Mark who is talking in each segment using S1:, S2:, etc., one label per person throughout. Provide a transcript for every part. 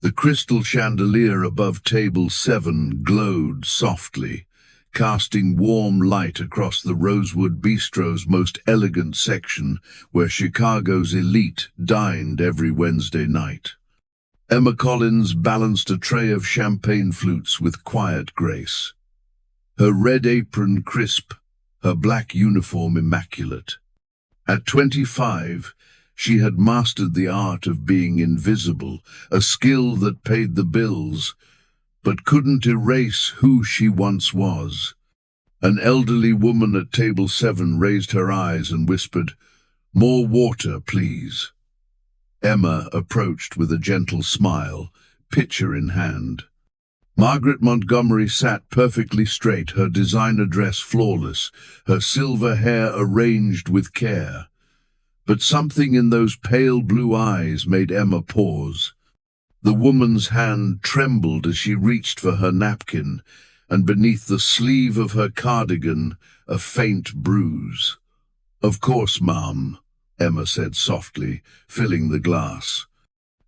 S1: The crystal chandelier above table 7 glowed softly, casting warm light across the Rosewood Bistro's most elegant section, where Chicago's elite dined every Wednesday night. Emma Collins balanced a tray of champagne flutes with quiet grace, her red apron crisp, her black uniform immaculate. At 25, she had mastered the art of being invisible, a skill that paid the bills, but couldn't erase who she once was. An elderly woman at table 7 raised her eyes and whispered, "More water, please." Emma approached with a gentle smile, pitcher in hand. Margaret Montgomery sat perfectly straight, her designer dress flawless, her silver hair arranged with care. But something in those pale blue eyes made Emma pause. The woman's hand trembled as she reached for her napkin, and beneath the sleeve of her cardigan, a faint bruise. "Of course, ma'am," Emma said softly, filling the glass.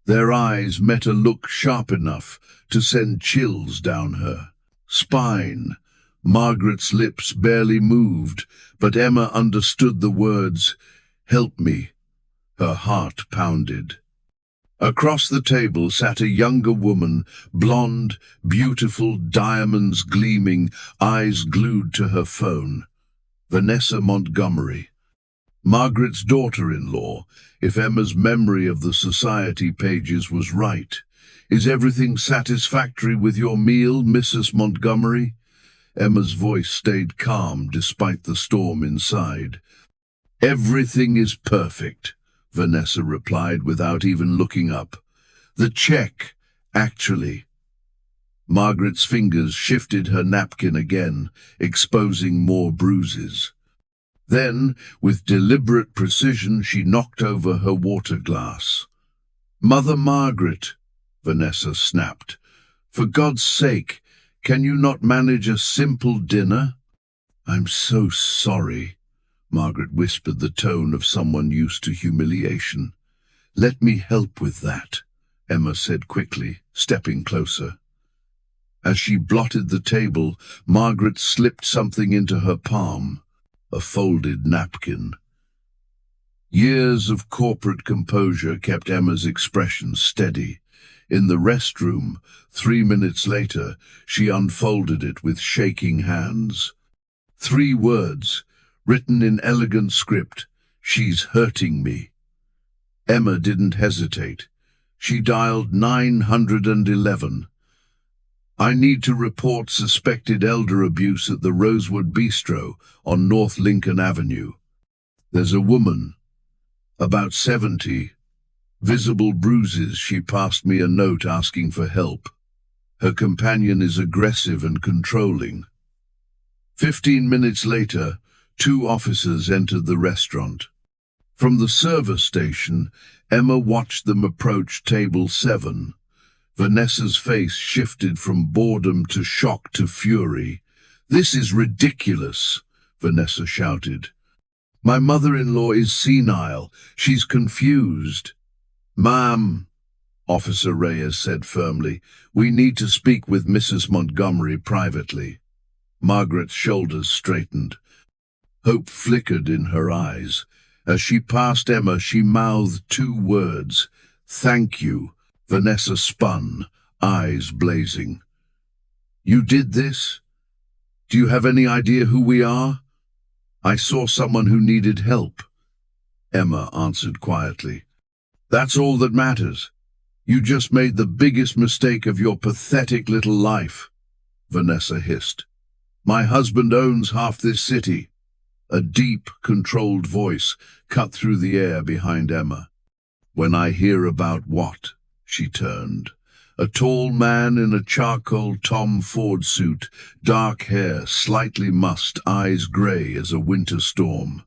S1: Their eyes met a look sharp enough to send chills down her spine. Margaret's lips barely moved, but Emma understood the words, "Help me." Her heart pounded. Across the table sat a younger woman, blonde, beautiful, diamonds gleaming, eyes glued to her phone. Vanessa Montgomery. Margaret's daughter-in-law, if Emma's memory of the society pages was right. "Is everything satisfactory with your meal, Mrs. Montgomery?" Emma's voice stayed calm despite the storm inside. "Everything is perfect," Vanessa replied without even looking up. "The check, actually." Margaret's fingers shifted her napkin again, exposing more bruises. Then, with deliberate precision, she knocked over her water glass. "Mother Margaret," Vanessa snapped, "for God's sake, can you not manage a simple dinner?" "I'm so sorry," Margaret whispered, the tone of someone used to humiliation. "Let me help with that," Emma said quickly, stepping closer. As she blotted the table, Margaret slipped something into her palm, a folded napkin. Years of corporate composure kept Emma's expression steady. In the restroom, 3 minutes later, she unfolded it with shaking hands. 3 words, written in elegant script: "She's hurting me." Emma didn't hesitate. She dialed 911. "I need to report suspected elder abuse at the Rosewood Bistro on North Lincoln Avenue. There's a woman, about 70, visible bruises. She passed me a note asking for help. Her companion is aggressive and controlling." 15 minutes later, 2 officers entered the restaurant. From the service station, Emma watched them approach table 7. Vanessa's face shifted from boredom to shock to fury. "This is ridiculous," Vanessa shouted. "My mother-in-law is senile. She's confused." "Ma'am," Officer Reyes said firmly, "we need to speak with Mrs. Montgomery privately." Margaret's shoulders straightened. Hope flickered in her eyes. As she passed Emma, she mouthed 2 words, "Thank you." Vanessa spun, eyes blazing. "You did this? Do you have any idea who we are?" "I saw someone who needed help," Emma answered quietly. "That's all that matters. You just made the biggest mistake of your pathetic little life," Vanessa hissed. "My husband owns half this city." A deep, controlled voice cut through the air behind Emma. "When I hear about what?" She turned. A tall man in a charcoal Tom Ford suit, dark hair, slightly mussed, eyes grey as a winter storm.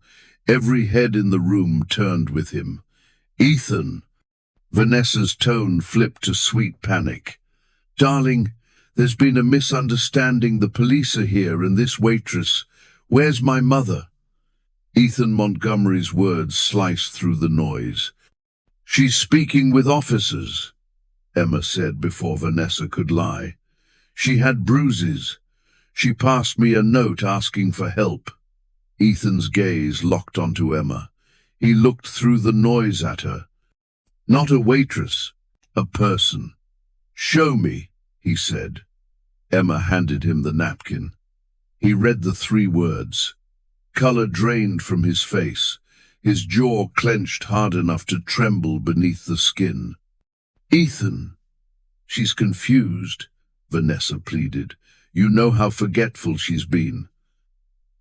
S1: Every head in the room turned with him. "Ethan!" Vanessa's tone flipped to sweet panic. "Darling, there's been a misunderstanding. The police are here, and this waitress. Where's my mother?" Ethan Montgomery's words sliced through the noise. "She's speaking with officers." Emma said before Vanessa could lie. She had bruises. She passed me a note asking for help. Ethan's gaze locked onto Emma. He looked through the noise at her. Not a waitress, a person. Show me, he said. Emma handed him the napkin. He read the 3 words. Color drained from his face. His jaw clenched hard enough to tremble beneath the skin. Ethan. She's confused, Vanessa pleaded. You know how forgetful she's been.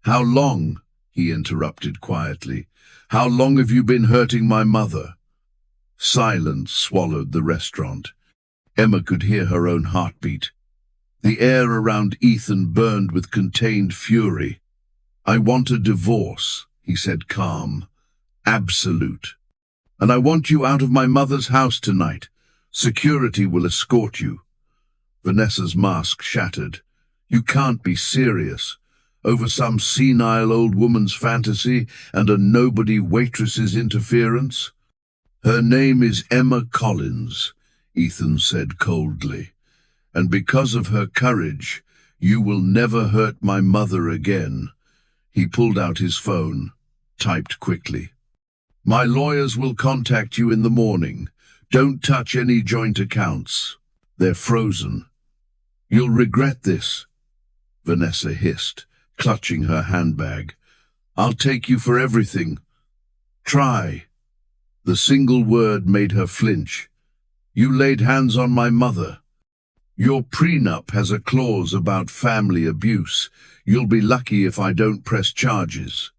S1: How long? He interrupted quietly. How long have you been hurting my mother? Silence swallowed the restaurant. Emma could hear her own heartbeat. The air around Ethan burned with contained fury. I want a divorce, he said calm. Absolute. And I want you out of my mother's house tonight. Security will escort you. Vanessa's mask shattered. You can't be serious. Over some senile old woman's fantasy and a nobody waitress's interference? Her name is Emma Collins, Ethan said coldly. And because of her courage, you will never hurt my mother again. He pulled out his phone, typed quickly. My lawyers will contact you in the morning. Don't touch any joint accounts. They're frozen. You'll regret this, Vanessa hissed, clutching her handbag. I'll take you for everything. Try. The single word made her flinch. You laid hands on my mother. Your prenup has a clause about family abuse. You'll be lucky if I don't press charges.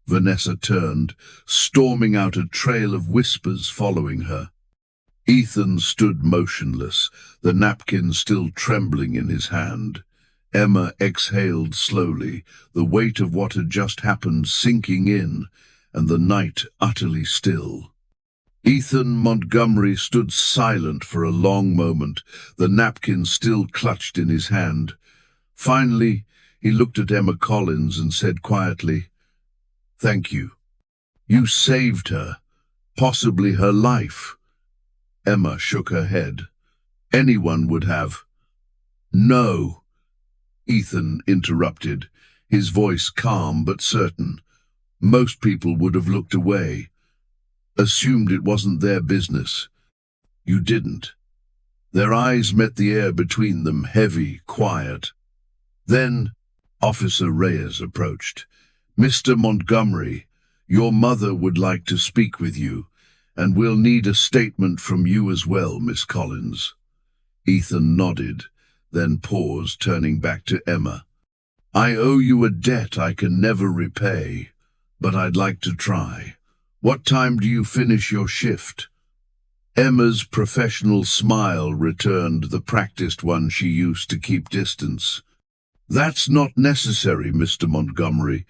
S1: Vanessa turned, storming out a trail of whispers following her. Ethan stood motionless, the napkin still trembling in his hand. Emma exhaled slowly, the weight of what had just happened sinking in, and the night utterly still. Ethan Montgomery stood silent for a long moment, the napkin still clutched in his hand. Finally, he looked at Emma Collins and said quietly, Thank you. You saved her, possibly her life. Emma shook her head. Anyone would have. No, Ethan interrupted, his voice calm but certain. Most people would have looked away, assumed it wasn't their business. You didn't. Their eyes met the air between them, heavy, quiet. Then Officer Reyes approached. Mr. Montgomery, your mother would like to speak with you, and we'll need a statement from you as well, Miss Collins. Ethan nodded, then paused, turning back to Emma. I owe you a debt I can never repay, but I'd like to try. What time do you finish your shift? Emma's professional smile returned, the practiced one she used to keep distance. That's not necessary, Mr. Montgomery.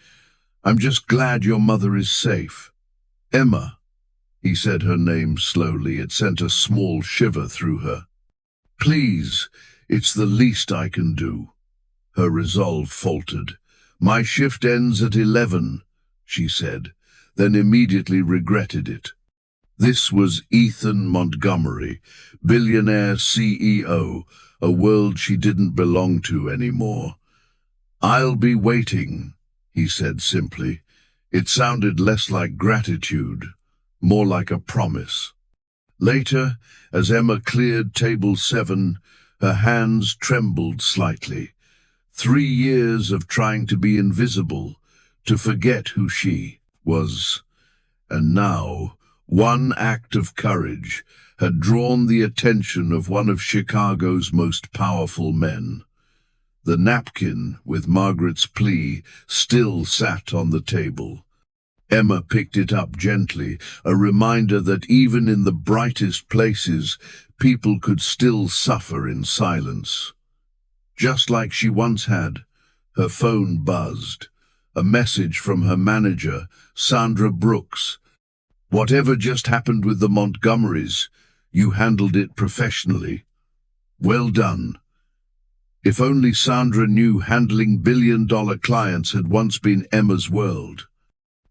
S1: I'm just glad your mother is safe. Emma, he said her name slowly. It sent a small shiver through her. Please, it's the least I can do. Her resolve faltered. My shift ends at 11, she said, then immediately regretted it. This was Ethan Montgomery, billionaire CEO, a world she didn't belong to anymore. I'll be waiting, he said simply. It sounded less like gratitude, more like a promise. Later, as Emma cleared table 7, her hands trembled slightly. 3 years of trying to be invisible, to forget who she was. And now, one act of courage had drawn the attention of one of Chicago's most powerful men. The napkin, with Margaret's plea, still sat on the table. Emma picked it up gently, a reminder that even in the brightest places, people could still suffer in silence. Just like she once had, her phone buzzed. A message from her manager, Sandra Brooks. Whatever just happened with the Montgomerys, you handled it professionally. Well done. If only Sandra knew handling billion-dollar clients had once been Emma's world.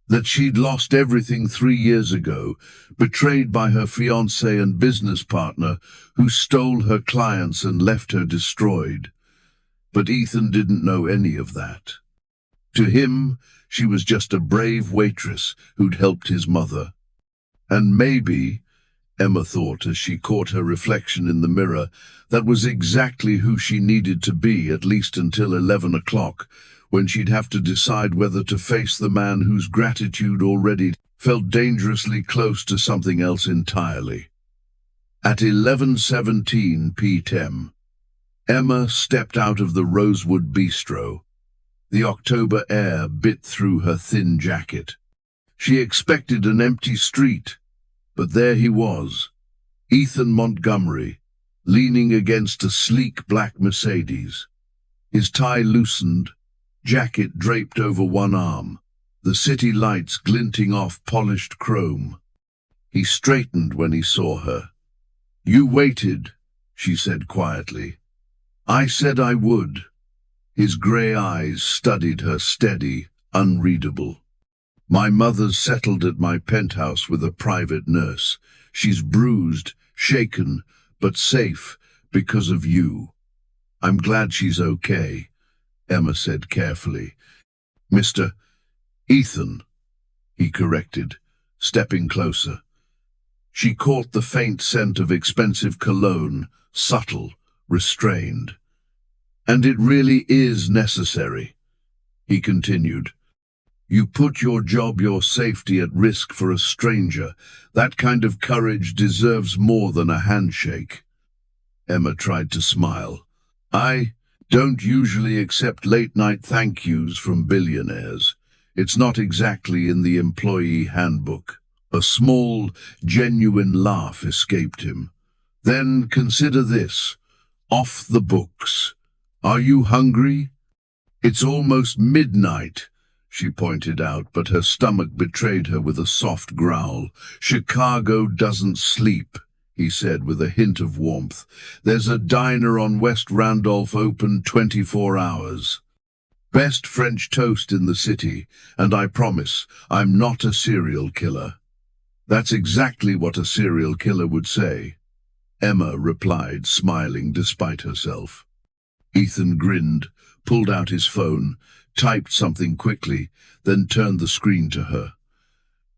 S1: that she'd lost everything 3 years ago, betrayed by her fiancé and business partner who stole her clients and left her destroyed. But Ethan didn't know any of that. To him, she was just a brave waitress who'd helped his mother. And maybe, Emma thought as she caught her reflection in the mirror, that was exactly who she needed to be, at least until 11 o'clock, when she'd have to decide whether to face the man whose gratitude already felt dangerously close to something else entirely. At 11:17 p.m., Emma stepped out of the Rosewood Bistro. The October air bit through her thin jacket. She expected an empty street, but there he was, Ethan Montgomery, leaning against a sleek black Mercedes. His tie loosened, jacket draped over one arm, the city lights glinting off polished chrome. He straightened when he saw her. "You waited," she said quietly. "I said I would." His grey eyes studied her, steady, unreadable. "My mother's settled at my penthouse with a private nurse. She's bruised, shaken, but safe because of you." "I'm glad she's okay," Emma said carefully. "Mr. Ethan," he corrected, stepping closer. She caught the faint scent of expensive cologne, subtle, restrained. "And it really is necessary," he continued. "You put your job, your safety at risk for a stranger. That kind of courage deserves more than a handshake." Emma tried to smile. "I don't usually accept late-night thank yous from billionaires. It's not exactly in the employee handbook." A small, genuine laugh escaped him. "Then consider this. Off the books. Are you hungry?" "It's almost midnight," she pointed out, but her stomach betrayed her with a soft growl. "Chicago doesn't sleep," he said with a hint of warmth. "There's a diner on West Randolph open 24 hours. Best French toast in the city, and I promise I'm not a serial killer." "That's exactly what a serial killer would say," Emma replied, smiling despite herself. Ethan grinned, pulled out his phone, typed something quickly, then turned the screen to her.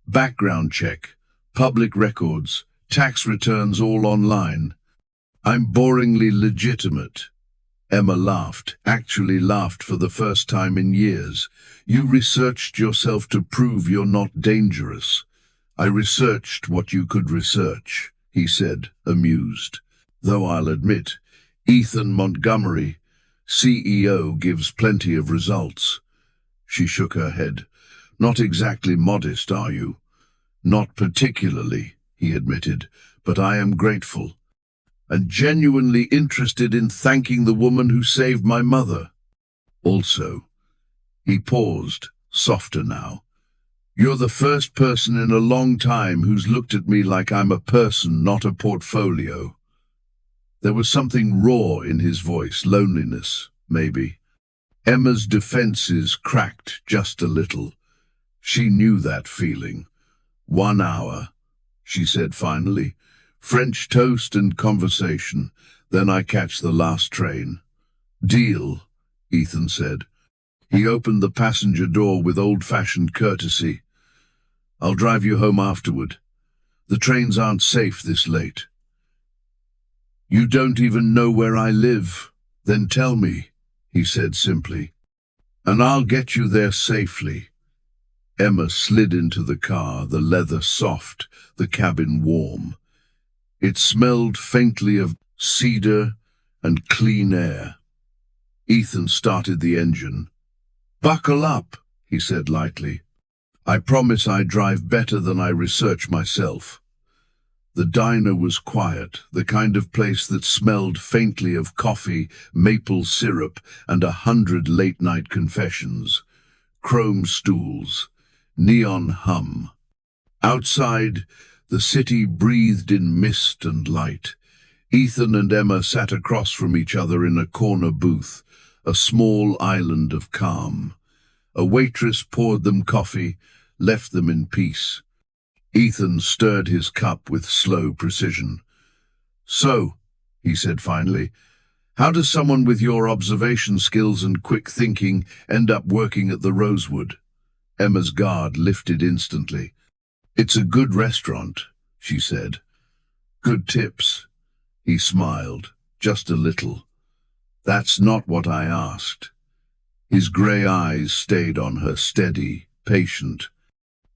S1: "Background check, public records, tax returns all online. I'm boringly legitimate." Emma laughed, actually laughed for the first time in years. "You researched yourself to prove you're not dangerous." "I researched what you could research," he said, amused. "Though I'll admit, Ethan Montgomery, CEO, gives plenty of results." She shook her head. "Not exactly modest, are you?" "Not particularly," he admitted, "but I am grateful, and genuinely interested in thanking the woman who saved my mother. Also," he paused, softer now, "you're the first person in a long time who's looked at me like I'm a person, not a portfolio." There was something raw in his voice, loneliness, maybe. Emma's defenses cracked just a little. She knew that feeling. "1 hour," she said finally. "French toast and conversation. Then I catch the last train." "Deal," Ethan said. He opened the passenger door with old-fashioned courtesy. "I'll drive you home afterward. The trains aren't safe this late." "You don't even know where I live. Then tell me," he said simply, "and I'll get you there safely." Emma slid into the car, the leather soft, the cabin warm. It smelled faintly of cedar and clean air. Ethan started the engine. "Buckle up," he said lightly. "I promise I drive better than I research myself." The diner was quiet, the kind of place that smelled faintly of coffee, maple syrup, and 100 late-night confessions. Chrome stools, neon hum. Outside, the city breathed in mist and light. Ethan and Emma sat across from each other in a corner booth, a small island of calm. A waitress poured them coffee, left them in peace. Ethan stirred his cup with slow precision. "So," he said finally, "how does someone with your observation skills and quick thinking end up working at the Rosewood?" Emma's guard lifted instantly. "It's a good restaurant," she said. "Good tips." He smiled, just a little. "That's not what I asked." His grey eyes stayed on her, steady, patient.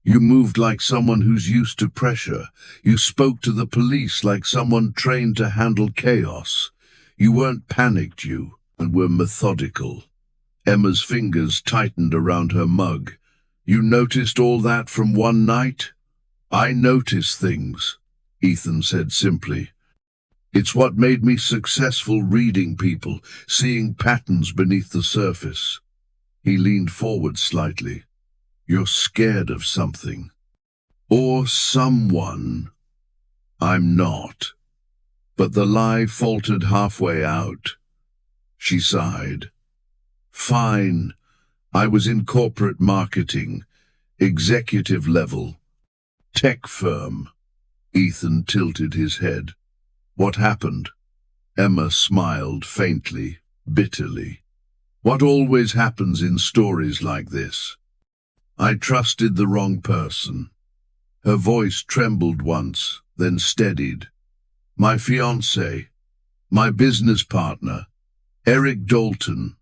S1: "You moved like someone who's used to pressure. You spoke to the police like someone trained to handle chaos. You weren't panicked, you, and were methodical." Emma's fingers tightened around her mug. "You noticed all that from one night?" "I notice things," Ethan said simply. "It's what made me successful reading people, seeing patterns beneath the surface." He leaned forward slightly. "You're scared of something. Or someone." "I'm not." But the lie faltered halfway out. She sighed. "Fine. I was in corporate marketing, executive level, tech firm." Ethan tilted his head. "What happened?" Emma smiled faintly, bitterly. "What always happens in stories like this. I trusted the wrong person." Her voice trembled once, then steadied. "My fiancé, my business partner, Eric Dalton.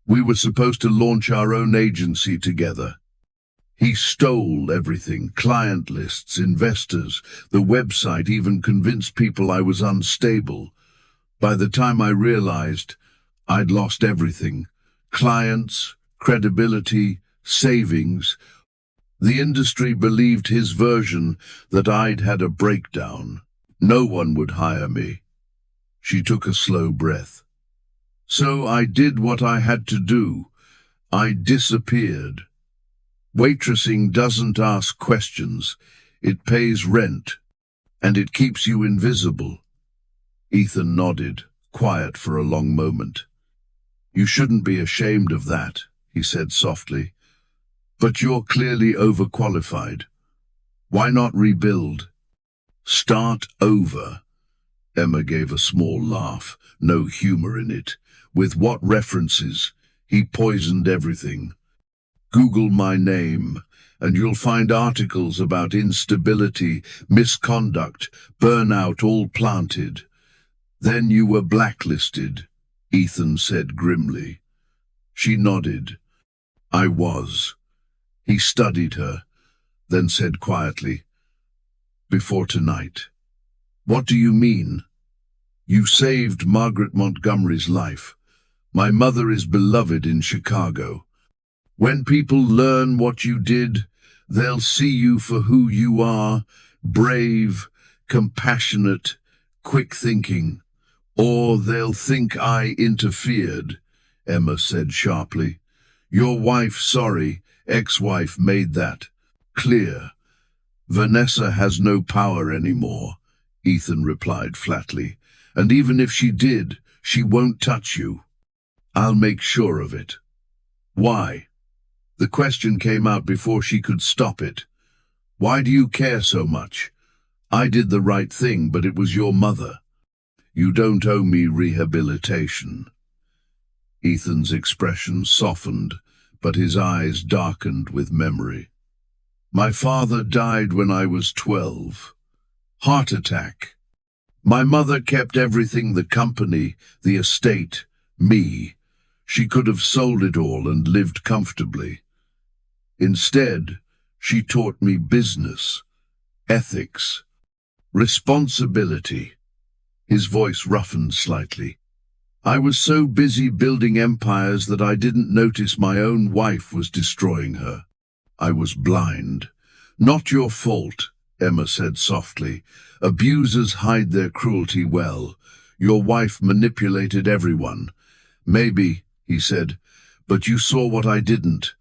S1: We were supposed to launch our own agency together. He stole everything, client lists, investors, the website, even convinced people I was unstable. By the time I realized, I'd lost everything. Clients, credibility, savings. The industry believed his version, that I'd had a breakdown. No one would hire me." She took a slow breath. "So I did what I had to do. I disappeared. Waitressing doesn't ask questions. It pays rent, and it keeps you invisible." Ethan nodded, quiet for a long moment. "You shouldn't be ashamed of that," he said softly. "But you're clearly overqualified. Why not rebuild? Start over." Emma gave a small laugh, no humor in it. "With what references? He poisoned everything. Google my name, and you'll find articles about instability, misconduct, burnout, all planted." "Then you were blacklisted," Ethan said grimly. She nodded. "I was." He studied her, then said quietly, "Before tonight." "What do you mean?" "You saved Margaret Montgomery's life. My mother is beloved in Chicago. When people learn what you did, they'll see you for who you are, brave, compassionate, quick-thinking. Or they'll think I interfered," Emma said sharply. "Your wife, sorry, ex-wife, made that clear." "Vanessa has no power anymore," Ethan replied flatly. "And even if she did, she won't touch you. I'll make sure of it." "Why?" The question came out before she could stop it. "Why do you care so much? I did the right thing, but it was your mother. You don't owe me rehabilitation." Ethan's expression softened, but his eyes darkened with memory. "My father died when I was 12. Heart attack. My mother kept everything, the company, the estate, me. She could have sold it all and lived comfortably. Instead, she taught me business, ethics, responsibility." His voice roughened slightly. "I was so busy building empires that I didn't notice my own wife was destroying her. I was blind." "Not your fault," Emma said softly. "Abusers hide their cruelty well. Your wife manipulated everyone." "Maybe," he said, "but you saw what I didn't.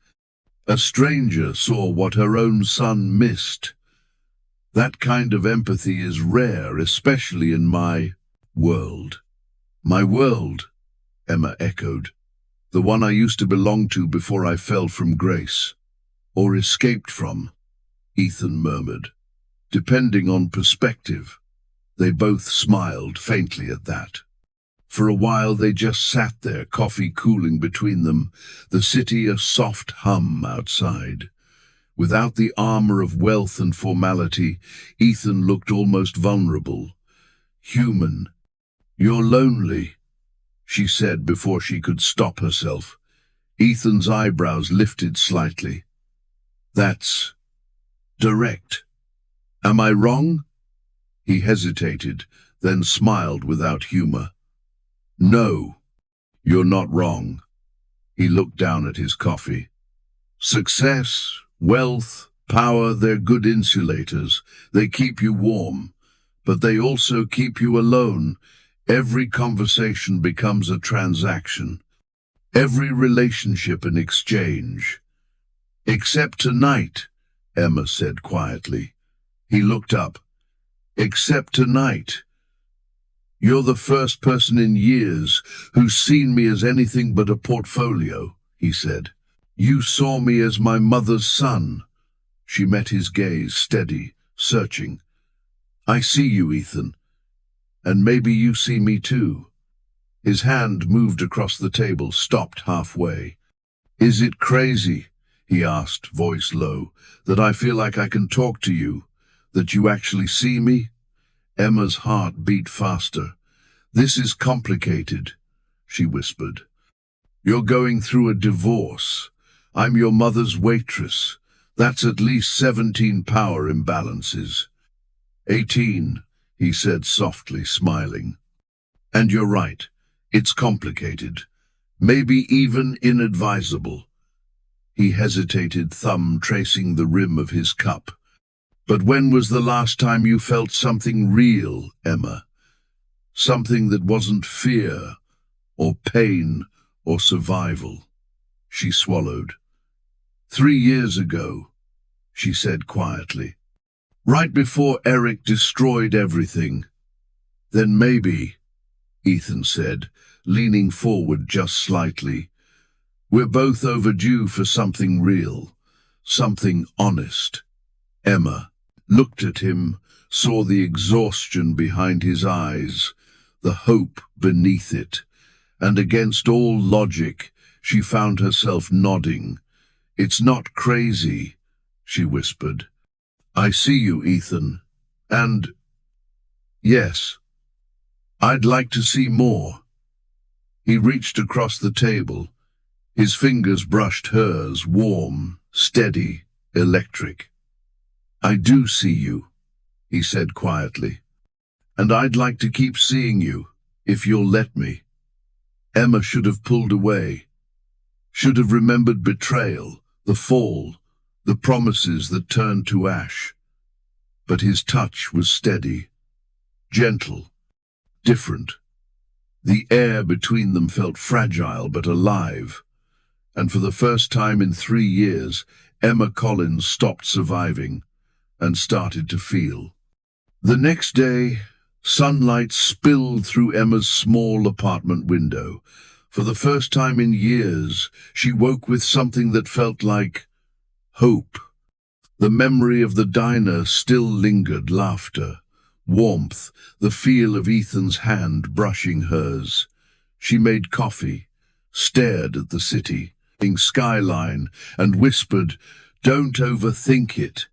S1: A stranger saw what her own son missed. That kind of empathy is rare, especially in my world." "My world," Emma echoed. "The one I used to belong to before I fell from grace. Or escaped from." Ethan murmured. Depending on perspective. They both smiled faintly at that. For a while they just sat there, coffee cooling between them, the city a soft hum outside. Without the armor of wealth and formality, Ethan looked almost vulnerable. Human. You're lonely, she said before she could stop herself. Ethan's eyebrows lifted slightly. That's direct. Am I wrong? He hesitated, then smiled without humor. No, you're not wrong. He looked down at his coffee. Success, wealth, power, they're good insulators. They keep you warm, but they also keep you alone. Every conversation becomes a transaction. Every relationship an exchange. Except tonight, Emma said quietly. He looked up. Except tonight. You're the first person in years who's seen me as anything but a portfolio, he said. You saw me as my mother's son. She met his gaze, steady, searching. I see you, Ethan. And maybe you see me too. His hand moved across the table, stopped halfway. Is it crazy, he asked, voice low, that I feel like I can talk to you, that you actually see me? Emma's heart beat faster. This is complicated, she whispered. You're going through a divorce. I'm your mother's waitress. That's at least 17 power imbalances. 18, he said softly, smiling. And you're right. It's complicated. Maybe even inadvisable. He hesitated, thumb tracing the rim of his cup. But when was the last time you felt something real, Emma? Something that wasn't fear, or pain, or survival. She swallowed. 3 years ago, she said quietly. Right before Eric destroyed everything. Then maybe, Ethan said, leaning forward just slightly. We're both overdue for something real, something honest. Emma looked at him, saw the exhaustion behind his eyes, the hope beneath it, and against all logic, she found herself nodding. It's not crazy, she whispered. I see you, Ethan. And, yes, I'd like to see more. He reached across the table. His fingers brushed hers, warm, steady, electric. I do see you, he said quietly. And I'd like to keep seeing you, if you'll let me. Emma should have pulled away, should have remembered betrayal, the fall, the promises that turned to ash. But his touch was steady, gentle, different. The air between them felt fragile but alive, and for the first time in 3 years, Emma Collins stopped surviving and started to feel. The next day, sunlight spilled through Emma's small apartment window. For the first time in years, she woke with something that felt like hope. The memory of the diner still lingered, laughter, warmth, the feel of Ethan's hand brushing hers. She made coffee, stared at the city, skyline, and whispered, "Don't overthink it."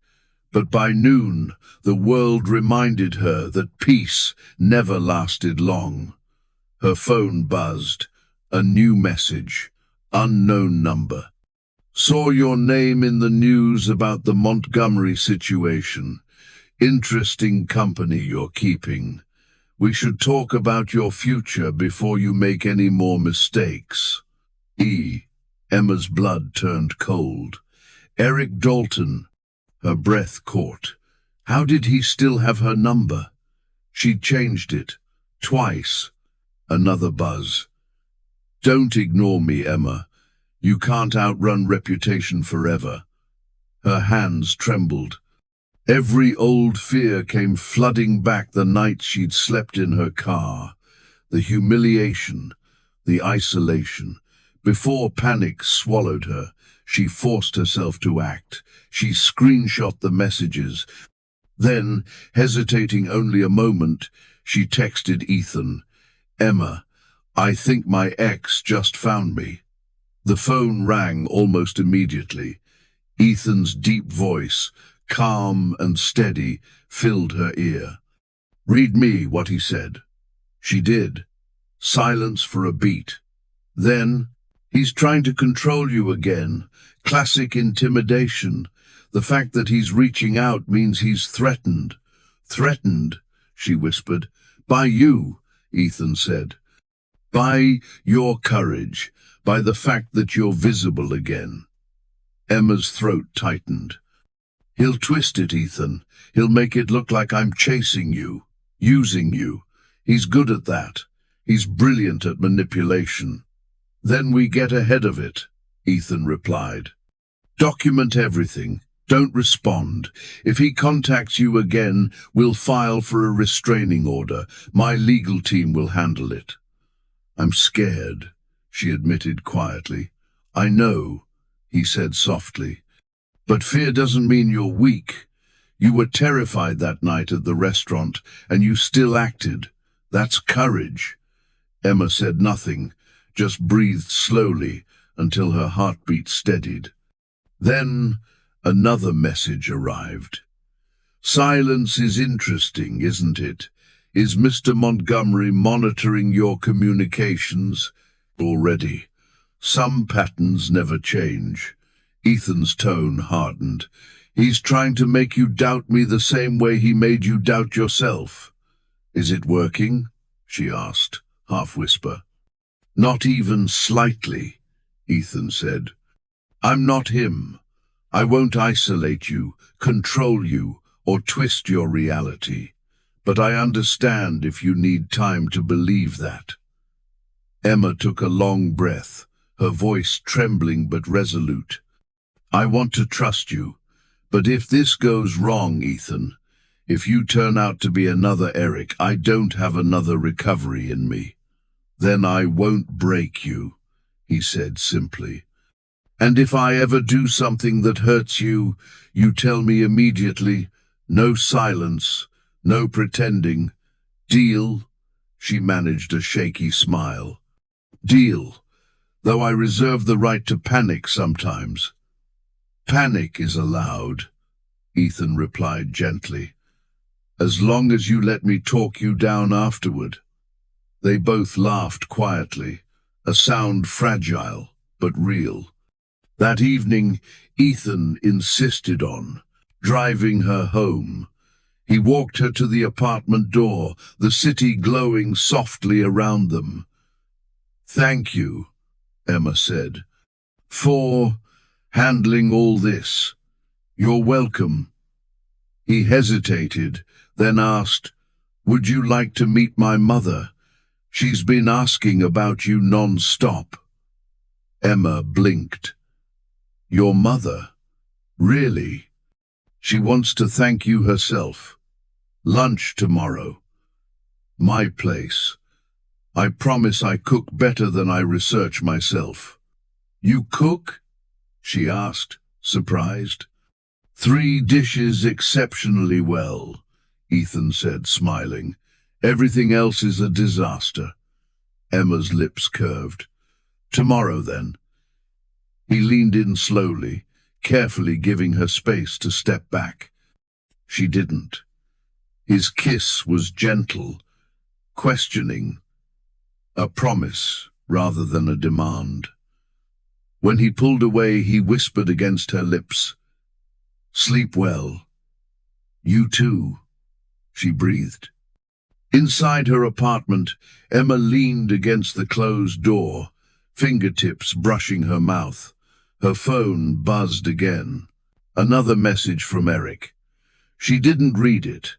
S1: But by noon, the world reminded her that peace never lasted long. Her phone buzzed. A new message. Unknown number. Saw your name in the news about the Montgomery situation. Interesting company you're keeping. We should talk about your future before you make any more mistakes. Emma's blood turned cold. Eric Dalton. Her breath caught. How did he still have her number? She'd changed it. Twice. Another buzz. Don't ignore me, Emma. You can't outrun reputation forever. Her hands trembled. Every old fear came flooding back, the night she'd slept in her car. The humiliation, the isolation. Before panic swallowed her, She forced herself to act. She screenshot the messages. Then, hesitating only a moment, she texted Ethan, "Emma, I think my ex just found me." The phone rang almost immediately. Ethan's deep voice, calm and steady, filled her ear. "Read me what he said." She did. Silence for a beat. Then, "He's trying to control you again. Classic intimidation. The fact that he's reaching out means he's threatened." "Threatened," she whispered. "By you," Ethan said. "By your courage, by the fact that you're visible again." Emma's throat tightened. "He'll twist it, Ethan. He'll make it look like I'm chasing you, using you. He's good at that. He's brilliant at manipulation." "Then we get ahead of it," Ethan replied. "Document everything. Don't respond. If he contacts you again, we'll file for a restraining order. My legal team will handle it." "I'm scared," she admitted quietly. "I know," he said softly. "But fear doesn't mean you're weak. You were terrified that night at the restaurant, and you still acted. That's courage." Emma said nothing, just breathed slowly until her heartbeat steadied. Then another message arrived. "Silence is interesting, isn't it? Is Mr. Montgomery monitoring your communications?" "Already. Some patterns never change." Ethan's tone hardened. "He's trying to make you doubt me the same way he made you doubt yourself." "Is it working?" she asked, half-whisper. "Not even slightly," Ethan said. "I'm not him. I won't isolate you, control you, or twist your reality. But I understand if you need time to believe that." Emma took a long breath, her voice trembling but resolute. "I want to trust you, but if this goes wrong, Ethan, if you turn out to be another Eric, I don't have another recovery in me." "Then I won't break you," he said simply. "And if I ever do something that hurts you, you tell me immediately. No silence, no pretending. Deal?" She managed a shaky smile. "Deal, though I reserve the right to panic sometimes." "Panic is allowed," Ethan replied gently, "as long as you let me talk you down afterward." They both laughed quietly, a sound fragile but real. That evening, Ethan insisted on driving her home. He walked her to the apartment door, the city glowing softly around them. "Thank you," Emma said, "for handling all this." "You're welcome." He hesitated, then asked, "Would you like to meet my mother? She's been asking about you non-stop." Emma blinked. "Your mother? Really?" "She wants to thank you herself. Lunch tomorrow. My place. I promise I cook better than I research myself." "You cook?" she asked, surprised. "3 dishes exceptionally well," Ethan said, smiling. "Everything else is a disaster." Emma's lips curved. "Tomorrow, then." He leaned in slowly, carefully giving her space to step back. She didn't. His kiss was gentle, questioning, a promise rather than a demand. When he pulled away, he whispered against her lips, "Sleep well." "You too," she breathed. Inside her apartment, Emma leaned against the closed door, fingertips brushing her mouth. Her phone buzzed again. Another message from Eric. She didn't read it.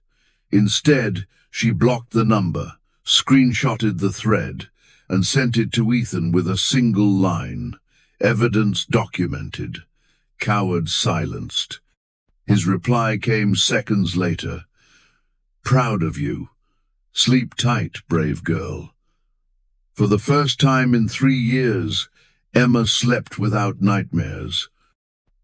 S1: Instead, she blocked the number, screenshotted the thread, and sent it to Ethan with a single line. "Evidence documented. Coward silenced." His reply came seconds later. "Proud of you. Sleep tight, brave girl." For the first time in 3 years, Emma slept without nightmares.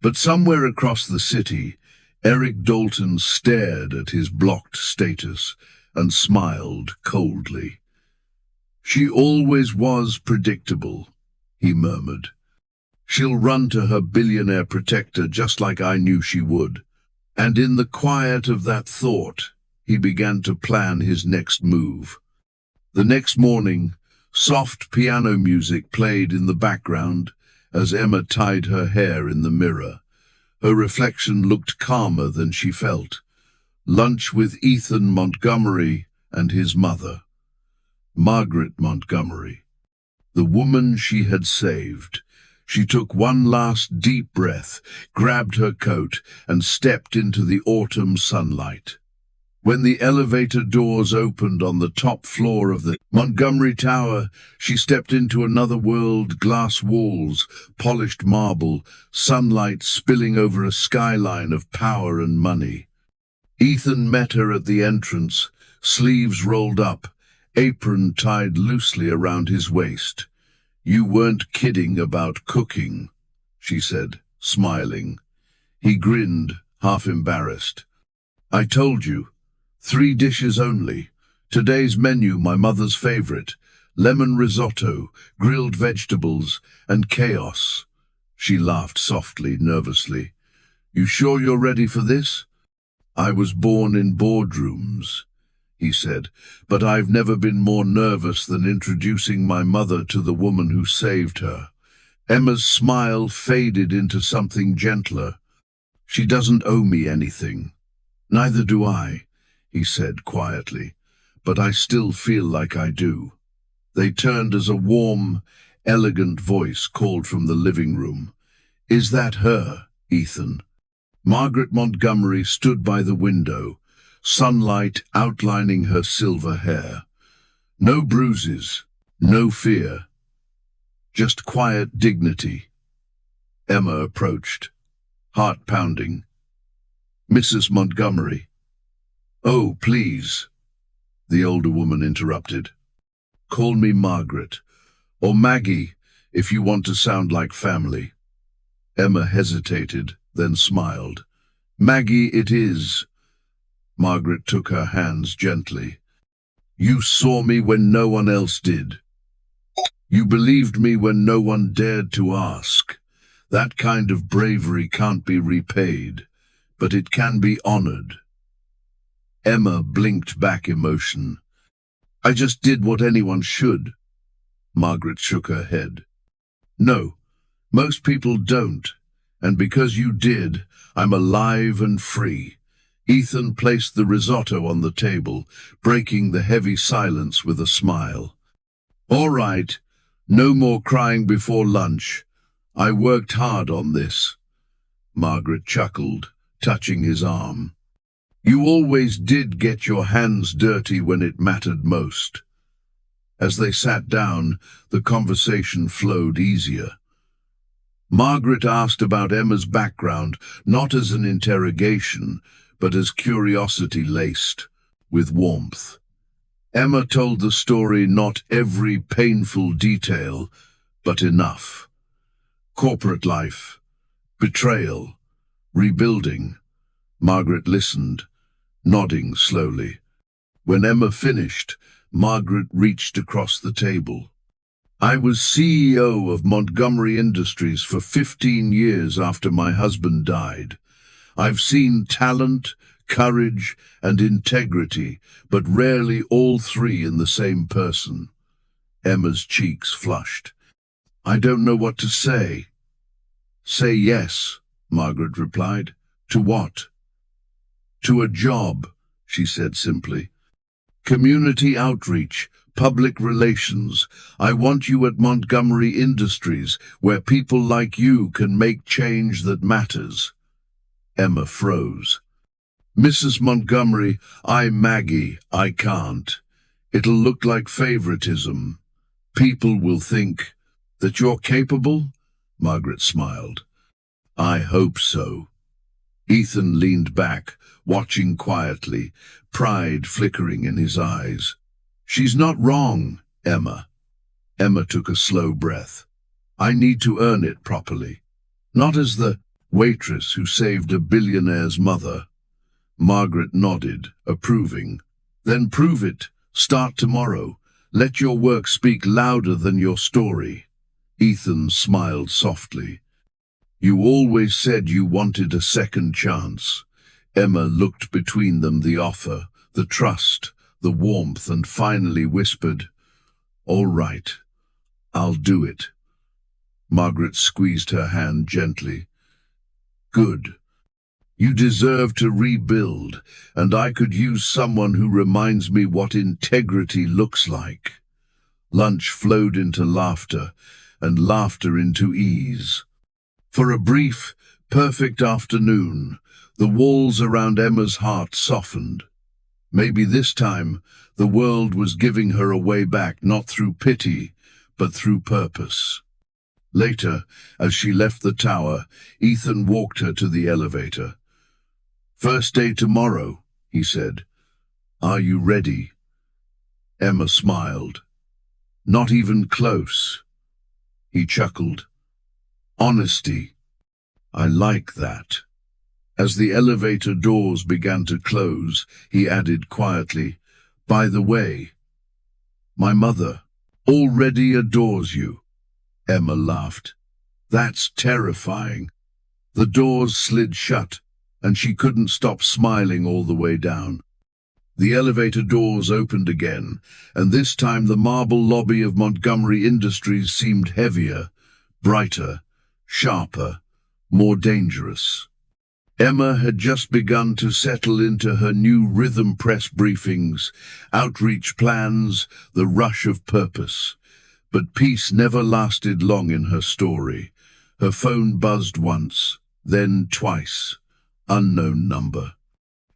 S1: But somewhere across the city, Eric Dalton stared at his blocked status and smiled coldly. "She always was predictable," he murmured. "She'll run to her billionaire protector just like I knew she would." And in the quiet of that thought, he began to plan his next move. The next morning, soft piano music played in the background as Emma tied her hair in the mirror. Her reflection looked calmer than she felt. Lunch with Ethan Montgomery and his mother, Margaret Montgomery, the woman she had saved. She took one last deep breath, grabbed her coat, and stepped into the autumn sunlight. When the elevator doors opened on the top floor of the Montgomery Tower, she stepped into another world: glass walls, polished marble, sunlight spilling over a skyline of power and money. Ethan met her at the entrance, sleeves rolled up, apron tied loosely around his waist. "You weren't kidding about cooking," she said, smiling. He grinned, half embarrassed. "I told you. 3 dishes only. Today's menu, my mother's favorite: lemon risotto, grilled vegetables, and chaos." She laughed softly, nervously. "You sure you're ready for this?" "I was born in boardrooms," he said, "but I've never been more nervous than introducing my mother to the woman who saved her." Emma's smile faded into something gentler. "She doesn't owe me anything." "Neither do I," he said quietly, "but I still feel like I do." They turned as a warm, elegant voice called from the living room. "Is that her, Ethan?" Margaret Montgomery stood by the window, sunlight outlining her silver hair. No bruises, no fear, just quiet dignity. Emma approached, heart pounding. "Mrs. Montgomery." "Oh, please," the older woman interrupted. "Call me Margaret, or Maggie, if you want to sound like family." Emma hesitated, then smiled. "Maggie it is." Margaret took her hands gently. "You saw me when no one else did. You believed me when no one dared to ask. That kind of bravery can't be repaid, but it can be honored." Emma blinked back emotion. "I just did what anyone should." Margaret shook her head. "No, most people don't, and because you did, I'm alive and free." Ethan placed the risotto on the table, breaking the heavy silence with a smile. "All right, no more crying before lunch. I worked hard on this." Margaret chuckled, touching his arm. "You always did get your hands dirty when it mattered most." As they sat down, the conversation flowed easier. Margaret asked about Emma's background, not as an interrogation, but as curiosity laced with warmth. Emma told the story, not every painful detail, but enough. Corporate life, betrayal, rebuilding. Margaret listened, nodding slowly. When Emma finished, Margaret reached across the table. "I was CEO of Montgomery Industries for 15 years after my husband died. I've seen talent, courage, and integrity, but rarely all three in the same person." Emma's cheeks flushed. "I don't know what to say." "Say yes," Margaret replied. "To what?" "To a job," she said simply. "Community outreach, public relations. I want you at Montgomery Industries, where people like you can make change that matters." Emma froze. "Mrs. Montgomery, Maggie, I can't. It'll look like favoritism. People will think that you're capable." Margaret smiled. "I hope so." Ethan leaned back, watching quietly, pride flickering in his eyes. "She's not wrong, Emma." Emma took a slow breath. "I need to earn it properly. Not as the Waitress who saved a billionaire's mother. Margaret nodded, approving. Then prove it. Start tomorrow. Let your work speak louder than your story. Ethan smiled softly. You always said you wanted a second chance. Emma looked between them, the offer, the trust, the warmth, and finally whispered, All right, I'll do it. Margaret squeezed her hand gently. Good. You deserve to rebuild, and I could use someone who reminds me what integrity looks like. Lunch flowed into laughter, and laughter into ease. For a brief, perfect afternoon, the walls around Emma's heart softened. Maybe this time the world was giving her a way back, not through pity, but through purpose. Later, as she left the tower, Ethan walked her to the elevator. First day tomorrow, he said. Are you ready? Emma smiled. Not even close. He chuckled. Honesty. I like that. As the elevator doors began to close, he added quietly, By the way, my mother already adores you. Emma laughed. That's terrifying. The doors slid shut, and she couldn't stop smiling all the way down. The elevator doors opened again, and this time the marble lobby of Montgomery Industries seemed heavier, brighter, sharper, more dangerous. Emma had just begun to settle into her new rhythm press briefings, outreach plans, the rush of purpose. But peace never lasted long in her story. Her phone buzzed once, then twice. Unknown number.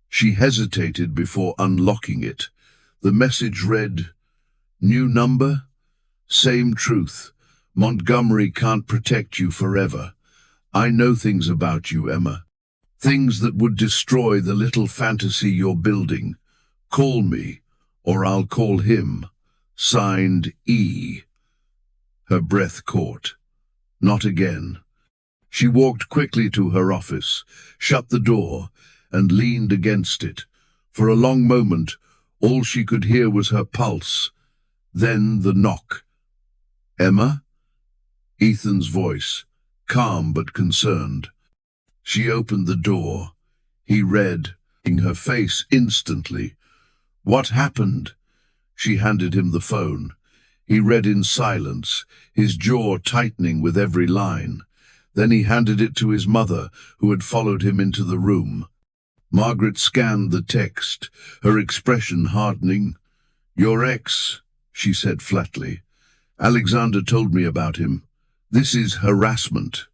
S1: She hesitated before unlocking it. The message read, New number? Same truth. Montgomery can't protect you forever. I know things about you, Emma. Things that would destroy the little fantasy you're building. Call me, or I'll call him. Signed, E. Her breath caught. Not again. She walked quickly to her office, shut the door, and leaned against it. For a long moment, all she could hear was her pulse. Then the knock. Emma? Ethan's voice, calm but concerned. She opened the door. He read, in her face instantly. What happened? She handed him the phone. He read in silence, his jaw tightening with every line. Then he handed it to his mother, who had followed him into the room. Margaret scanned the text, her expression hardening. Your ex, she said flatly. Alexander told me about him. This is harassment.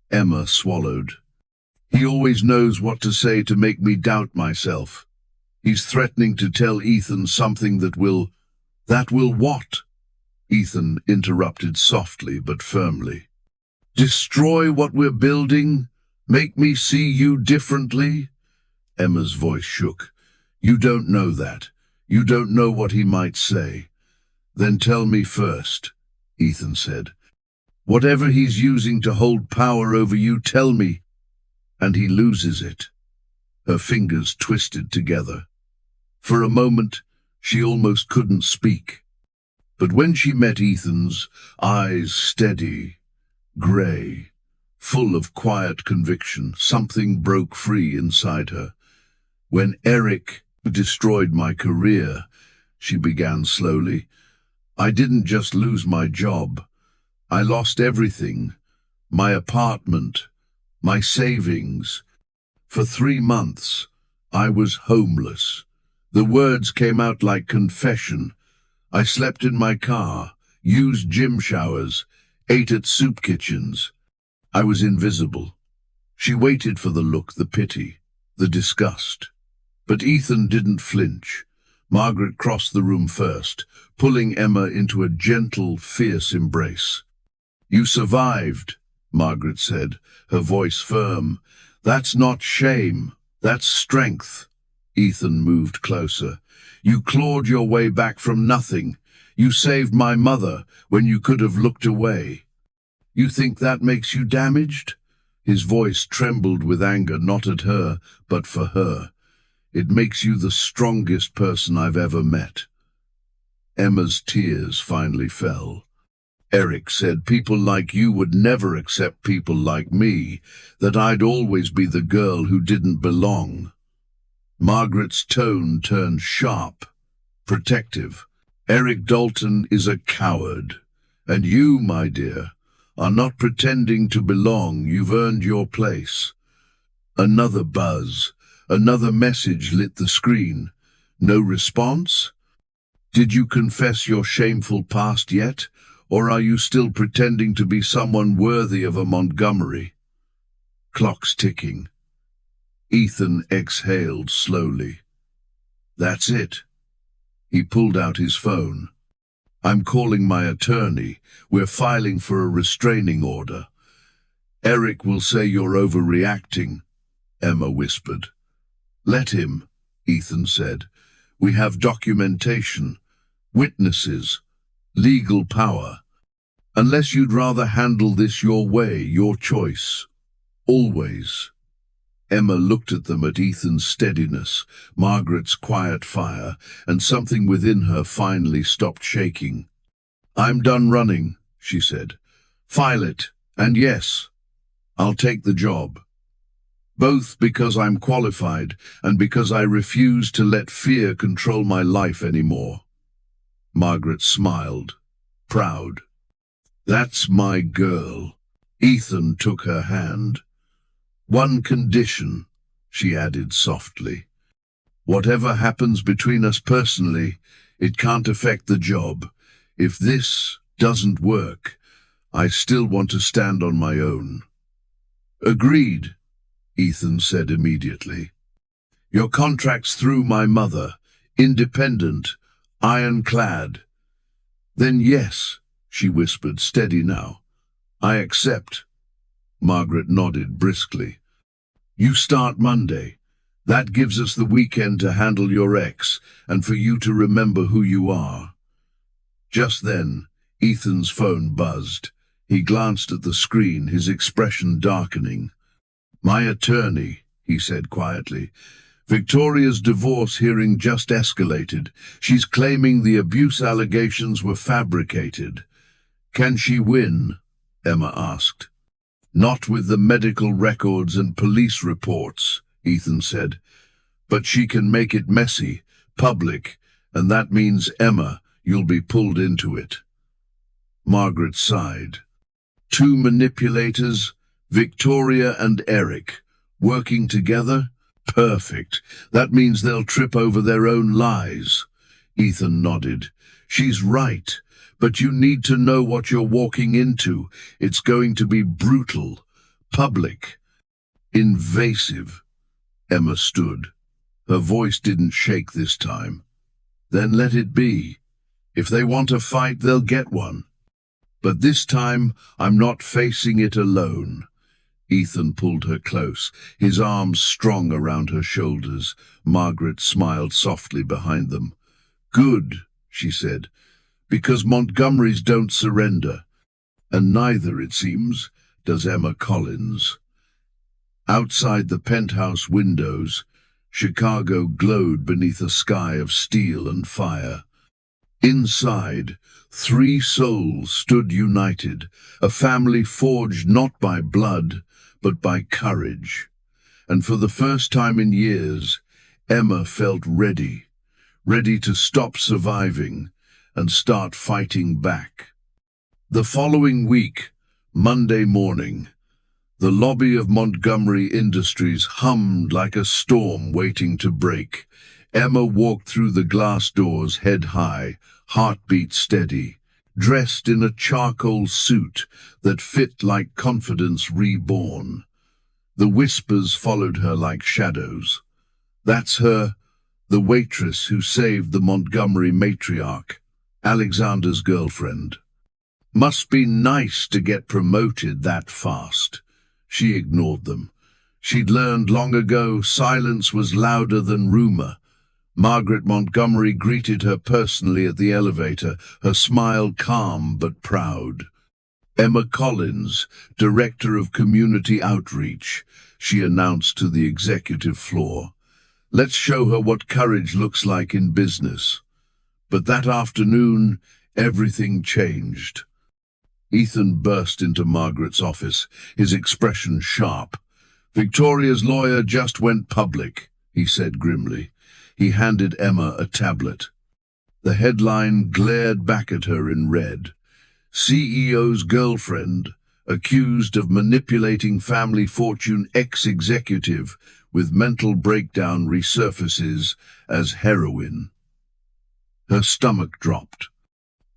S1: Emma swallowed. He always knows what to say to make me doubt myself. He's threatening to tell Ethan something that will what? Ethan interrupted softly but firmly. Destroy what we're building? Make me see you differently? Emma's voice shook. You don't know that. You don't know what he might say. Then tell me first, Ethan said. Whatever he's using to hold power over you, tell me. And he loses it. Her fingers twisted together. For a moment, she almost couldn't speak. But when she met Ethan's, eyes steady, grey, full of quiet conviction, something broke free inside her. When Eric destroyed my career, she began slowly, I didn't just lose my job. I lost everything. My apartment, my savings. For 3 months, I was homeless. The words came out like confession. I slept in my car, used gym showers, ate at soup kitchens. I was invisible. She waited for the look, the pity, the disgust. But Ethan didn't flinch. Margaret crossed the room first, pulling Emma into a gentle, fierce embrace. You survived, Margaret said, her voice firm. That's not shame, that's strength. Ethan moved closer. You clawed your way back from nothing. You saved my mother when you could have looked away. You think that makes you damaged? His voice trembled with anger, not at her, but for her. "It makes you the strongest person I've ever met." Emma's tears finally fell. "Eric said people like you would never accept people like me, that I'd always be the girl who didn't belong." Margaret's tone turned sharp, protective. "Eric Dalton is a coward, and you, my dear, are not pretending to belong. You've earned your place." Another buzz, another message lit the screen. No response? "Did you confess your shameful past yet, or are you still pretending to be someone worthy of a Montgomery?" Clock's ticking. Ethan exhaled slowly. "That's it." He pulled out his phone. "I'm calling my attorney. We're filing for a restraining order." "Eric will say you're overreacting," Emma whispered. "Let him," Ethan said. "We have documentation, witnesses, legal power. Unless you'd rather handle this your way, your choice. Always." Emma looked at them, at Ethan's steadiness, Margaret's quiet fire, and something within her finally stopped shaking. "I'm done running," she said. "File it, and yes, I'll take the job. Both because I'm qualified and because I refuse to let fear control my life anymore." Margaret smiled, proud. "That's my girl." Ethan took her hand. "One condition," she added softly. "Whatever happens between us personally, it can't affect the job. If this doesn't work, I still want to stand on my own." "Agreed," Ethan said immediately. "Your contract's through my mother, independent, ironclad." "Then yes," she whispered, steady now. "I accept." Margaret nodded briskly. "You start Monday. That gives us the weekend to handle your ex and for you to remember who you are." Just then, Ethan's phone buzzed. He glanced at the screen, his expression darkening. "My attorney," he said quietly. "Victoria's divorce hearing just escalated. She's claiming the abuse allegations were fabricated." "Can she win?" Emma asked. "Not with the medical records and police reports," Ethan said. "But she can make it messy, public, and that means, Emma, you'll be pulled into it." Margaret sighed. Two manipulators, Victoria and Eric, working together? Perfect. That means they'll trip over their own lies. Ethan nodded. "She's right. But you need to know what you're walking into. It's going to be brutal, public, invasive." Emma stood. Her voice didn't shake this time. "Then let it be. If they want a fight, they'll get one. But this time, I'm not facing it alone." Ethan pulled her close, his arms strong around her shoulders. Margaret smiled softly behind them. "Good," she said. "Because Montgomerys don't surrender. And neither, it seems, does Emma Collins." Outside the penthouse windows, Chicago glowed beneath a sky of steel and fire. Inside, three souls stood united, a family forged not by blood, but by courage. And for the first time in years, Emma felt ready to stop surviving and start fighting back. The following week, Monday morning, the lobby of Montgomery Industries hummed like a storm waiting to break. Emma walked through the glass doors head high, heartbeat steady, dressed in a charcoal suit that fit like confidence reborn. The whispers followed her like shadows. "That's her, the waitress who saved the Montgomery matriarch, Alexander's girlfriend. Must be nice to get promoted that fast." She ignored them. She'd learned long ago silence was louder than rumor. Margaret Montgomery greeted her personally at the elevator, her smile calm but proud. Emma Collins, Director of Community Outreach, she announced to the executive floor. Let's show her what courage looks like in business. But that afternoon, everything changed. Ethan burst into Margaret's office, his expression sharp. Victoria's lawyer just went public, he said grimly. He handed Emma a tablet. The headline glared back at her in red. CEO's girlfriend, accused of manipulating family fortune, ex-executive with mental breakdown, resurfaces as heroine. Her stomach dropped.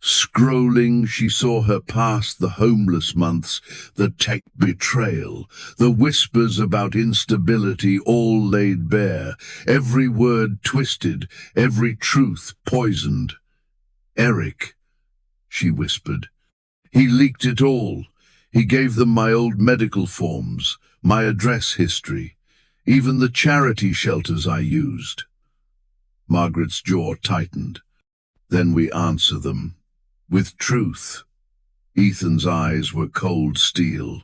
S1: Scrolling, she saw her past, the homeless months, the tech betrayal, the whispers about instability, all laid bare, every word twisted, every truth poisoned. Eric, she whispered. He leaked it all. He gave them my old medical forms, my address history, even the charity shelters I used. Margaret's jaw tightened. Then we answer them. With truth. Ethan's eyes were cold steel.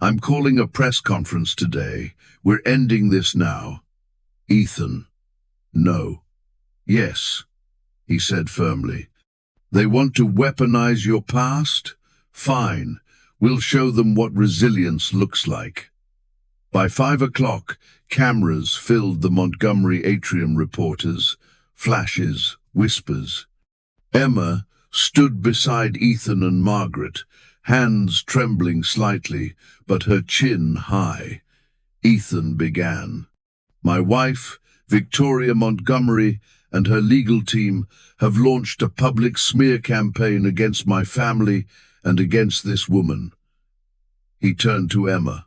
S1: I'm calling a press conference today. We're ending this now. Ethan. No. Yes, he said firmly. They want to weaponize your past? Fine. We'll show them what resilience looks like. By 5 o'clock, cameras filled the Montgomery atrium. Reporters, flashes, whispers. Emma stood beside Ethan and Margaret, hands trembling slightly, but her chin high. Ethan began. My wife, Victoria Montgomery, and her legal team have launched a public smear campaign against my family and against this woman. He turned to Emma.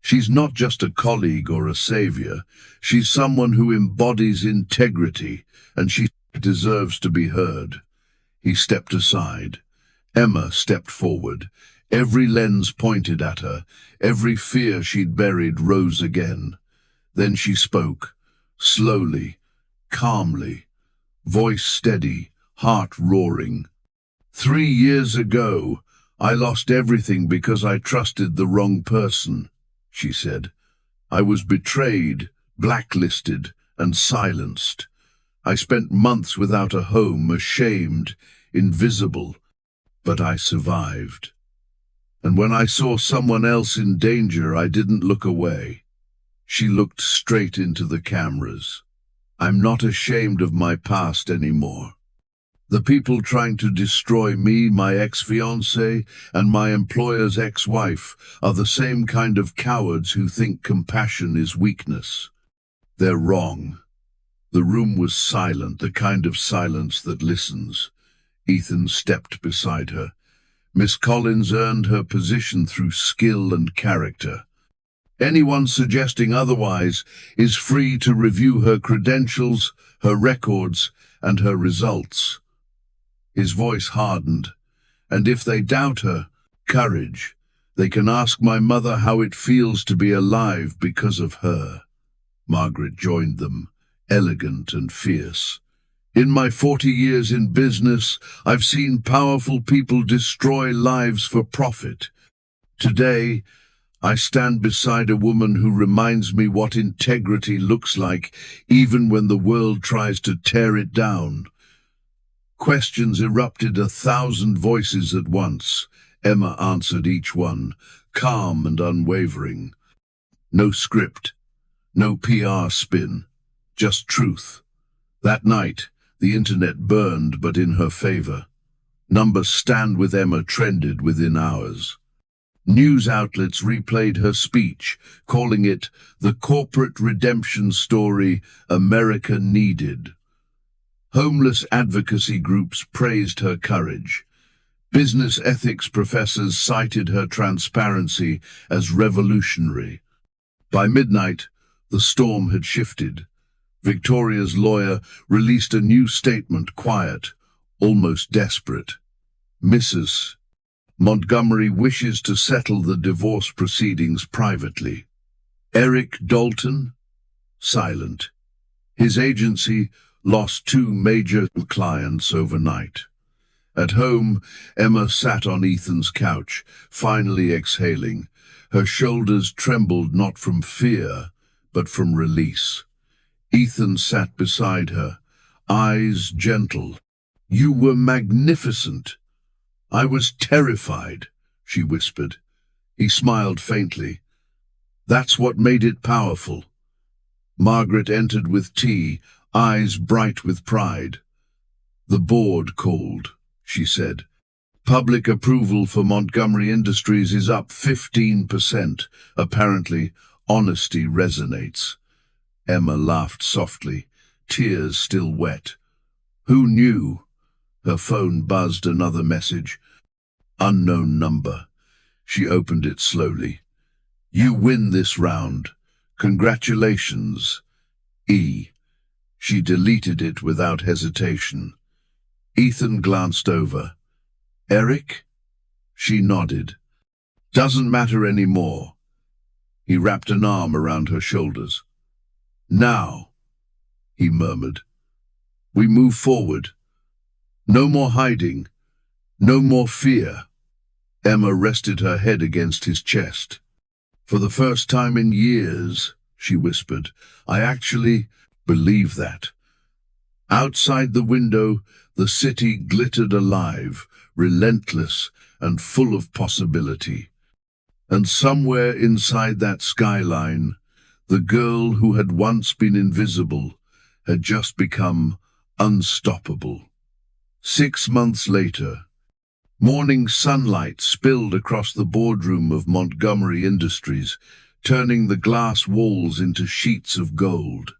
S1: She's not just a colleague or a savior. She's someone who embodies integrity, and she deserves to be heard. He stepped aside. Emma stepped forward. Every lens pointed at her. Every fear she'd buried rose again. Then she spoke, slowly, calmly, voice steady, heart roaring. 3 years ago, I lost everything because I trusted the wrong person, she said. I was betrayed, blacklisted, and silenced. I spent months without a home, ashamed, invisible, but I survived. And when I saw someone else in danger, I didn't look away. She looked straight into the cameras. I'm not ashamed of my past anymore. The people trying to destroy me, my ex-fiancé, and my employer's ex-wife are the same kind of cowards who think compassion is weakness. They're wrong. The room was silent, the kind of silence that listens. Ethan stepped beside her. Miss Collins earned her position through skill and character. Anyone suggesting otherwise is free to review her credentials, her records, and her results. His voice hardened. And if they doubt her, courage. They can ask my mother how it feels to be alive because of her. Margaret joined them, elegant and fierce. In my 40 years in business, I've seen powerful people destroy lives for profit. Today, I stand beside a woman who reminds me what integrity looks like, even when the world tries to tear it down. Questions erupted, 1,000 voices at once. Emma answered each one, calm and unwavering. No script, no PR spin, just truth. That night, the internet burned, but in her favor. Numbers Stand With Emma trended within hours. News outlets replayed her speech, calling it the corporate redemption story America needed. Homeless advocacy groups praised her courage. Business ethics professors cited her transparency as revolutionary. By midnight, the storm had shifted. Victoria's lawyer released a new statement, quiet, almost desperate. Mrs. Montgomery wishes to settle the divorce proceedings privately. Eric Dalton? Silent. His agency lost 2 major clients overnight. At home, Emma sat on Ethan's couch, finally exhaling. Her shoulders trembled not from fear, but from release. Ethan sat beside her, eyes gentle. "You were magnificent." "I was terrified," she whispered. He smiled faintly. "That's what made it powerful." Margaret entered with tea, eyes bright with pride. "The board called," she said. "Public approval for Montgomery Industries is up 15%. Apparently, honesty resonates." Emma laughed softly, tears still wet. "Who knew?" Her phone buzzed another message. Unknown number. She opened it slowly. "You win this round. Congratulations, E." She deleted it without hesitation. Ethan glanced over. "Eric?" She nodded. "Doesn't matter anymore." He wrapped an arm around her shoulders. "Now," he murmured, "we move forward. No more hiding. No more fear." Emma rested her head against his chest. "For the first time in years," she whispered, "I actually believe that." Outside the window, the city glittered alive, relentless and full of possibility. And somewhere inside that skyline, the girl who had once been invisible had just become unstoppable. 6 months later, morning sunlight spilled across the boardroom of Montgomery Industries, turning the glass walls into sheets of gold.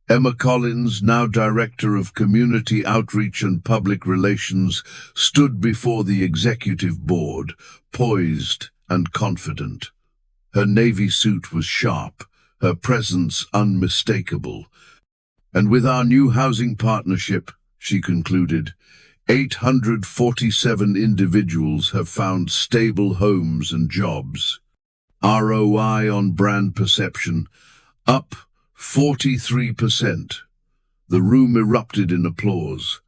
S1: Emma Collins, now Director of Community Outreach and Public Relations, stood before the executive board, poised and confident. Her navy suit was sharp, her presence unmistakable. "And with our new housing partnership," she concluded, 847 individuals have found stable homes and jobs. ROI on brand perception, up 43%. The room erupted in applause.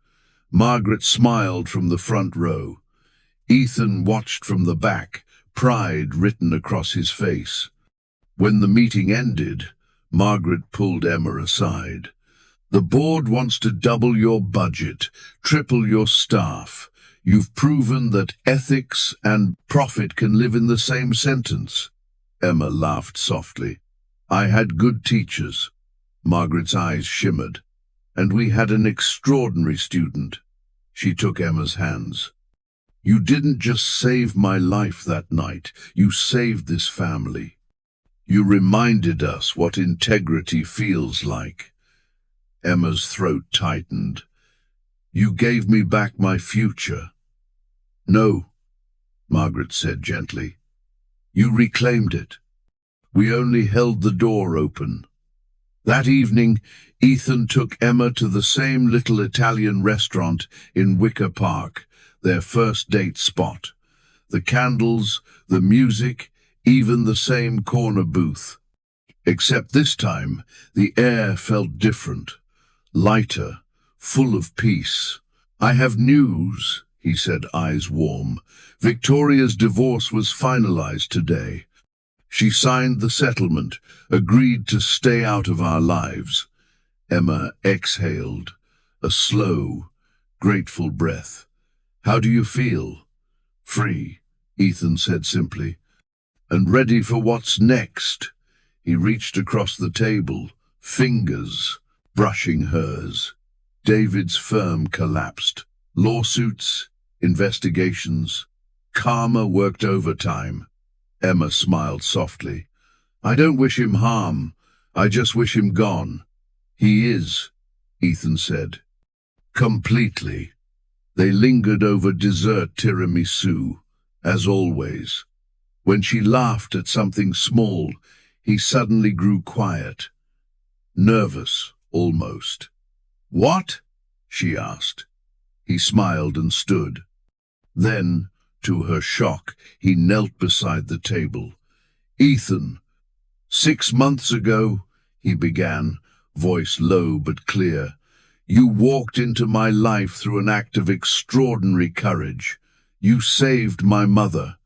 S1: Margaret smiled from the front row. Ethan watched from the back, pride written across his face. When the meeting ended, Margaret pulled Emma aside. "The board wants to double your budget, triple your staff. You've proven that ethics and profit can live in the same sentence." Emma laughed softly. "I had good teachers." Margaret's eyes shimmered. "And we had an extraordinary student." She took Emma's hands. "You didn't just save my life that night, you saved this family. You reminded us what integrity feels like." Emma's throat tightened. "You gave me back my future." "No," Margaret said gently. "You reclaimed it. We only held the door open." That evening, Ethan took Emma to the same little Italian restaurant in Wicker Park, their first date spot. The candles, the music, even the same corner booth. Except this time, the air felt different, lighter, full of peace. "I have news," he said, eyes warm. "Victoria's divorce was finalized today. She signed the settlement, agreed to stay out of our lives." Emma exhaled, a slow, grateful breath. "How do you feel?" "Free," Ethan said simply. "And ready for what's next." He reached across the table, fingers brushing hers. David's firm collapsed. Lawsuits, investigations. Karma worked overtime. Emma smiled softly. "I don't wish him harm. I just wish him gone." "He is," Ethan said. "Completely." They lingered over dessert tiramisu, as always. When she laughed at something small, he suddenly grew quiet. Nervous, almost. "What?" she asked. He smiled and stood. Then, to her shock, he knelt beside the table. "Ethan, 6 months ago," he began, voice low but clear, You walked into my life through an act of extraordinary courage. You saved my mother.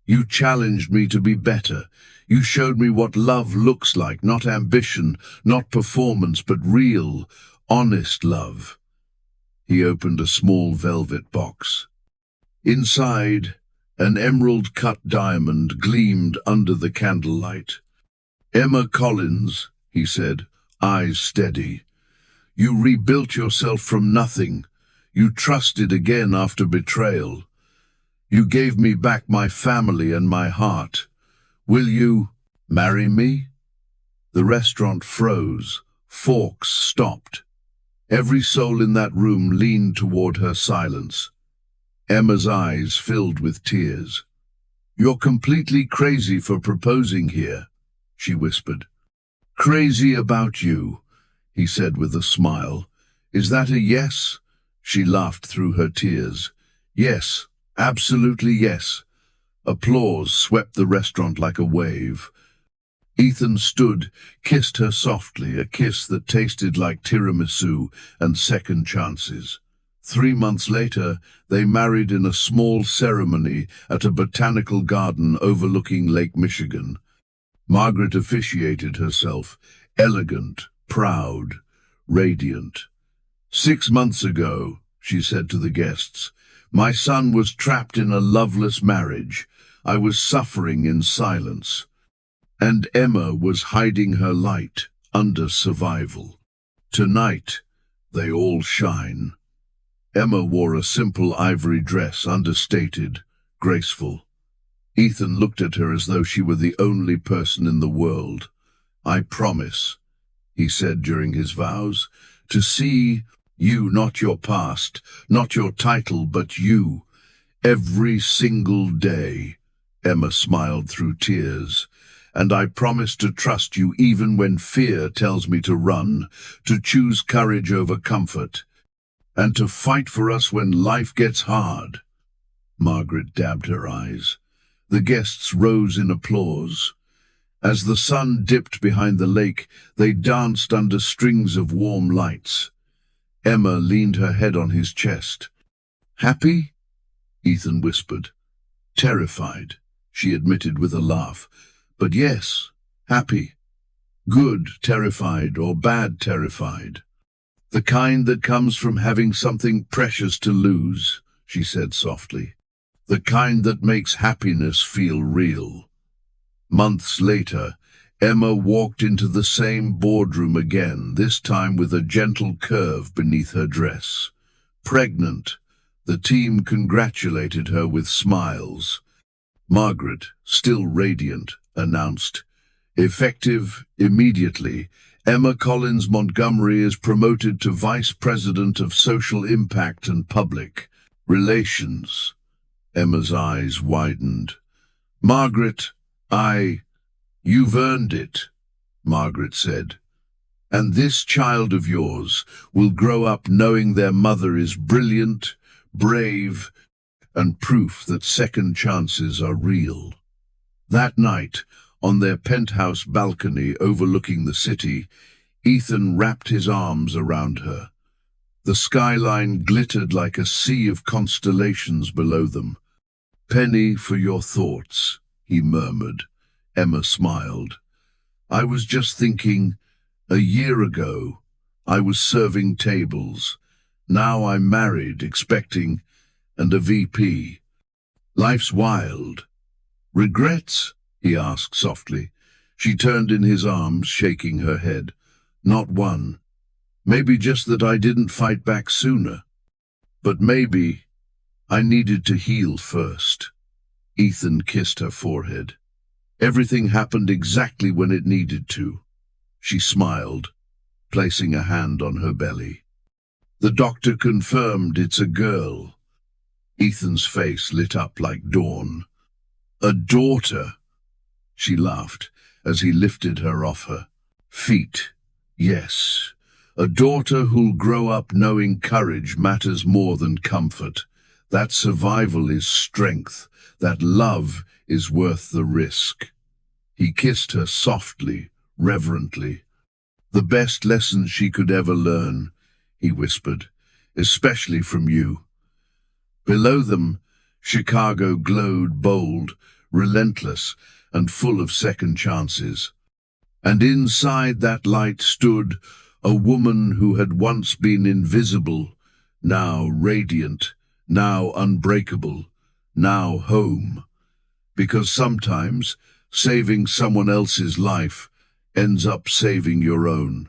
S1: You challenged me to be better. You showed me what love looks like, not ambition, not performance, but real, honest love." He opened a small velvet box. Inside, an emerald-cut diamond gleamed under the candlelight. "Emma Collins," he said, eyes steady. "You rebuilt yourself from nothing. You trusted again after betrayal. You gave me back my family and my heart. Will you marry me?" The restaurant froze. Forks stopped. Every soul in that room leaned toward her silence. Emma's eyes filled with tears. "You're completely crazy for proposing here," she whispered. "Crazy about you," he said with a smile. "Is that a yes?" She laughed through her tears. "Yes, absolutely yes." Applause swept the restaurant like a wave. Ethan stood, kissed her softly, a kiss that tasted like tiramisu and second chances. 3 months later, they married in a small ceremony at a botanical garden overlooking Lake Michigan. Margaret officiated herself, elegant, proud, radiant. "6 months ago," she said to the guests, "my son was trapped in a loveless marriage. I was suffering in silence. And Emma was hiding her light under survival. Tonight, they all shine." Emma wore a simple ivory dress, understated, graceful. Ethan looked at her as though she were the only person in the world. "I promise," he said during his vows, "to see you, not your past, not your title, but you, every single day." Emma smiled through tears. "And I promise to trust you even when fear tells me to run, to choose courage over comfort, and to fight for us when life gets hard." Margaret dabbed her eyes. The guests rose in applause. As the sun dipped behind the lake, they danced under strings of warm lights. Emma leaned her head on his chest. "Happy?" Ethan whispered. "Terrified," she admitted with a laugh. "But yes, happy. Good terrified or bad terrified. The kind that comes from having something precious to lose," she said softly. "The kind that makes happiness feel real." Months later, Emma walked into the same boardroom again, this time with a gentle curve beneath her dress. Pregnant, the team congratulated her with smiles. Margaret, still radiant, announced, "Effective immediately, Emma Collins Montgomery is promoted to Vice President of Social Impact and Public Relations." Emma's eyes widened. "Margaret, you've earned it," Margaret said. "And this child of yours will grow up knowing their mother is brilliant, brave, and proof that second chances are real." That night, on their penthouse balcony overlooking the city, Ethan wrapped his arms around her. The skyline glittered like a sea of constellations below them. "Penny for your thoughts," he murmured. Emma smiled. "I was just thinking, a year ago, I was serving tables. Now I'm married, expecting, and a VP. Life's wild." "Regrets?" he asked softly. She turned in his arms, shaking her head. "Not one. Maybe just that I didn't fight back sooner. But maybe I needed to heal first." Ethan kissed her forehead. "Everything happened exactly when it needed to." She smiled, placing a hand on her belly. "The doctor confirmed it's a girl." Ethan's face lit up like dawn. "A daughter." She laughed as he lifted her off her feet. "Yes, a daughter who'll grow up knowing courage matters more than comfort. That survival is strength. That love is worth the risk." He kissed her softly, reverently. "The best lesson she could ever learn," he whispered, especially from you. Below them, Chicago glowed bold, relentless, and full of second chances. And inside that light stood a woman who had once been invisible, now radiant, now unbreakable, now home. Because sometimes saving someone else's life ends up saving your own.